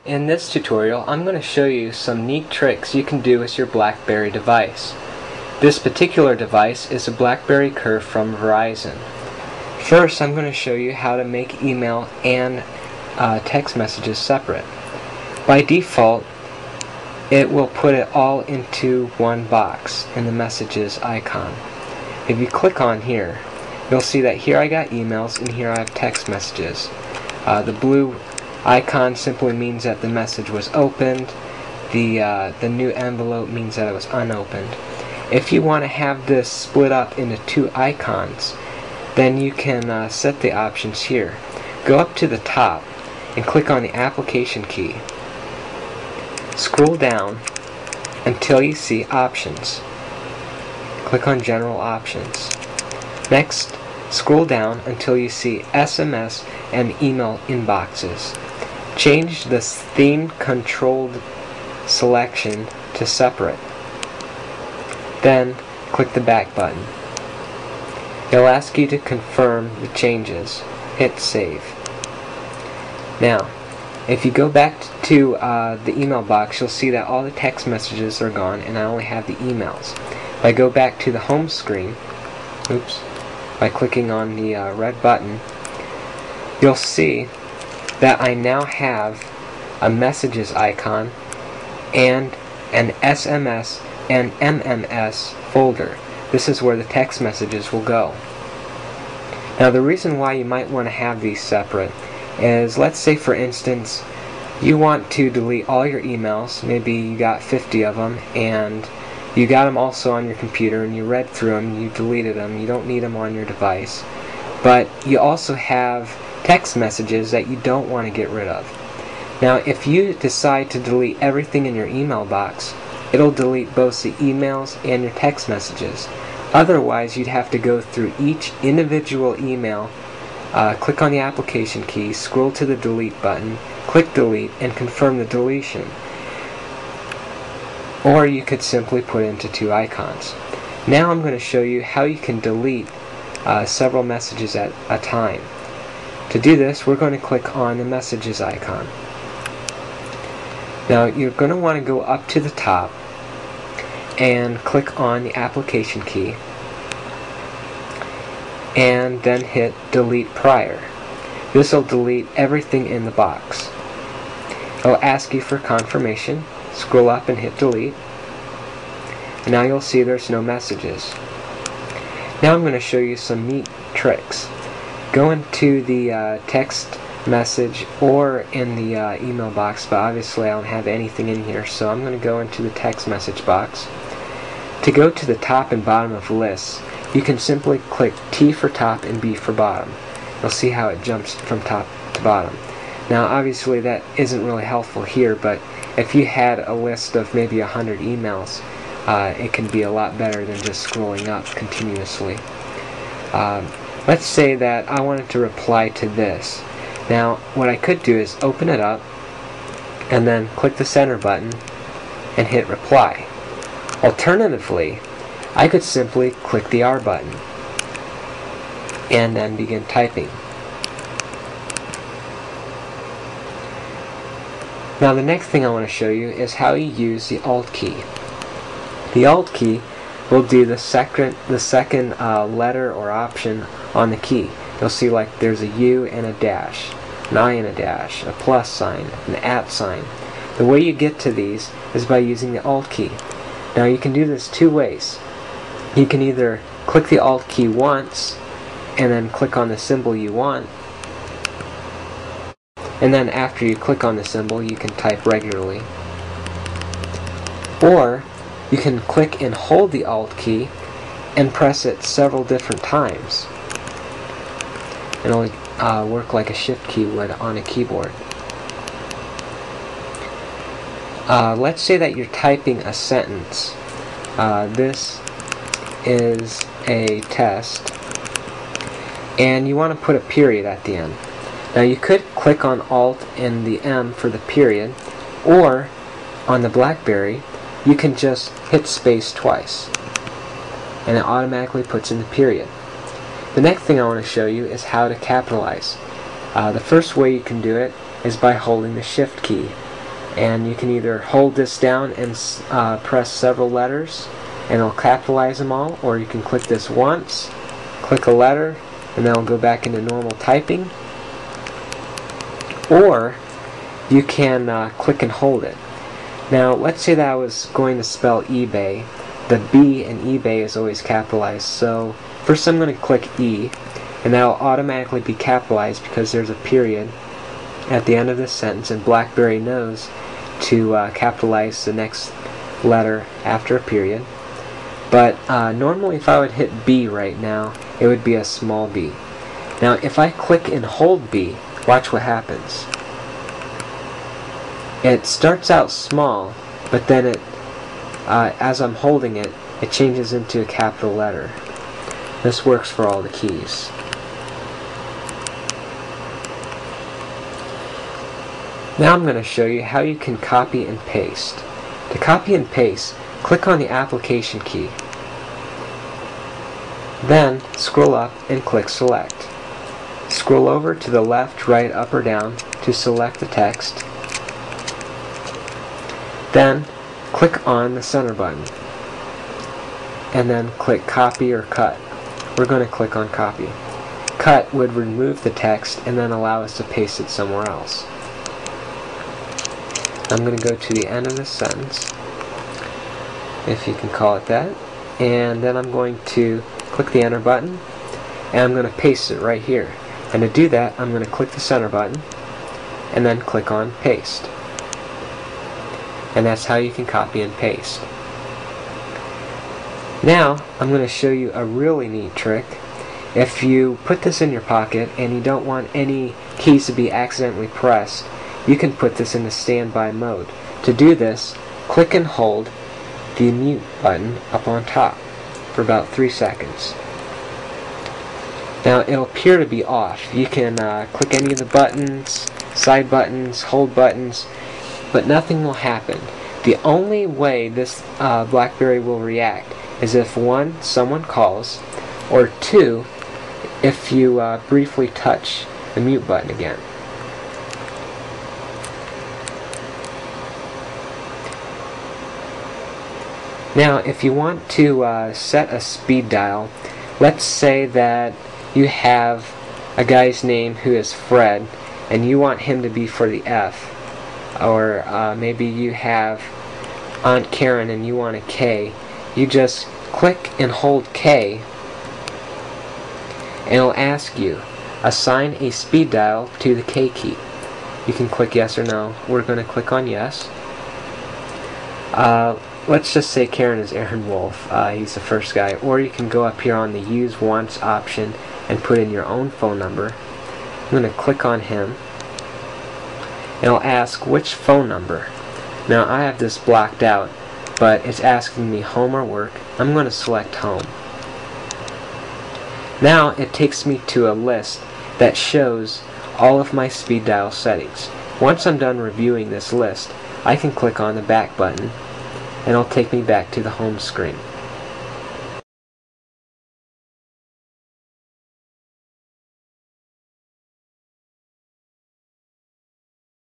In this tutorial, I'm going to show you some neat tricks you can do with your BlackBerry device. This particular device is a BlackBerry Curve from Verizon. First, I'm going to show you how to make email and text messages separate. By default, it will put it all into one box in the messages icon. If you click on here, you'll see that here I got emails and here I have text messages. The blue icon simply means that the message was opened. The new envelope means that it was unopened. If you want to have this split up into two icons, then you can set the options here. Go up to the top and click on the application key. Scroll down until you see options. Click on general options. Next, scroll down until you see SMS and email inboxes. Change the theme controlled selection to separate. Then click the back button. It'll ask you to confirm the changes. Hit save. Now, if you go back to the email box, you'll see that all the text messages are gone and I only have the emails. If I go back to the home screen, by clicking on the red button, you'll see that I now have a messages icon and an SMS and MMS folder. This is where the text messages will go. Now the reason why you might want to have these separate is, let's say for instance you want to delete all your emails. Maybe you got 50 of them and you got them also on your computer and you read through them, you deleted them, you don't need them on your device, but you also have text messages that you don't want to get rid of. Now if you decide to delete everything in your email box, it'll delete both the emails and your text messages. Otherwise, you'd have to go through each individual email, click on the application key, scroll to the delete button, click delete, and confirm the deletion. Or you could simply put it into two icons. Now I'm going to show you how you can delete several messages at a time. To do this, we're going to click on the messages icon. Now you're going to want to go up to the top and click on the application key and then hit delete prior. This will delete everything in the box. It'll ask you for confirmation. Scroll up and hit delete. And now you'll see there's no messages. Now I'm going to show you some neat tricks. Go into the text message or in the email box, but obviously I don't have anything in here, so I'm going to go into the text message box. To go to the top and bottom of lists, you can simply click T for top and B for bottom. You'll see how it jumps from top to bottom. Now obviously that isn't really helpful here, but if you had a list of maybe 100 emails, it can be a lot better than just scrolling up continuously. Let's say that I wanted to reply to this. Now what I could do is open it up and then click the center button and hit reply. Alternatively, I could simply click the R button and then begin typing. Now the next thing I want to show you is how you use the Alt key. The Alt key will do the second letter or option on the key. You'll see like there's a U and a dash, an I and a dash, a plus sign, an at sign. The way you get to these is by using the Alt key. Now you can do this two ways. You can either click the Alt key once and then click on the symbol you want, and then after you click on the symbol you can type regularly. Or you can click and hold the Alt key and press it several different times. It'll work like a shift key would on a keyboard. Let's say that you're typing a sentence. This is a test, and you want to put a period at the end. Now you could click on Alt and the M for the period, or on the BlackBerry you can just hit space twice and it automatically puts in the period. The next thing I want to show you is how to capitalize. The first way you can do it is by holding the Shift key. And you can either hold this down and press several letters and it'll capitalize them all, or you can click this once, click a letter, and then it'll go back into normal typing. Or you can click and hold it. Now let's say that I was going to spell eBay. The B in eBay is always capitalized, so first I'm going to click E, and that will automatically be capitalized because there's a period at the end of this sentence, and BlackBerry knows to capitalize the next letter after a period. But normally if I would hit B right now, it would be a small b. Now if I click and hold B, watch what happens. It starts out small, but then as I'm holding it, it changes into a capital letter. This works for all the keys. Now I'm going to show you how you can copy and paste. To copy and paste, click on the application key. Then scroll up and click select. Scroll over to the left, right, up, or down to select the text. Then click on the center button and then click copy or cut. We're going to click on copy. Cut would remove the text and then allow us to paste it somewhere else. I'm going to go to the end of this sentence, if you can call it that, and then I'm going to click the enter button and I'm going to paste it right here. And to do that, I'm going to click the center button and then click on paste. And that's how you can copy and paste. Now I'm going to show you a really neat trick. If you put this in your pocket and you don't want any keys to be accidentally pressed, you can put this in the standby mode. To do this, click and hold the mute button up on top for about 3 seconds. Now it'll appear to be off. You can click any of the buttons, side buttons, hold buttons, but nothing will happen. The only way this BlackBerry will react is if 1, someone calls, or 2, if you briefly touch the mute button again. Now if you want to set a speed dial, let's say that you have a guy's name who is Fred and you want him to be for the F, or maybe you have Aunt Karen and you want a K, you just click and hold K and it'll ask you, assign a speed dial to the K key. You can click yes or no. We're going to click on yes. Let's just say Karen is Aaron Wolf. He's the first guy. Or you can go up here on the use once option and put in your own phone number. I'm going to click on him. It'll ask which phone number. Now I have this blocked out, but it's asking me home or work. I'm going to select home. Now it takes me to a list that shows all of my speed dial settings. Once I'm done reviewing this list, I can click on the back button and it'll take me back to the home screen.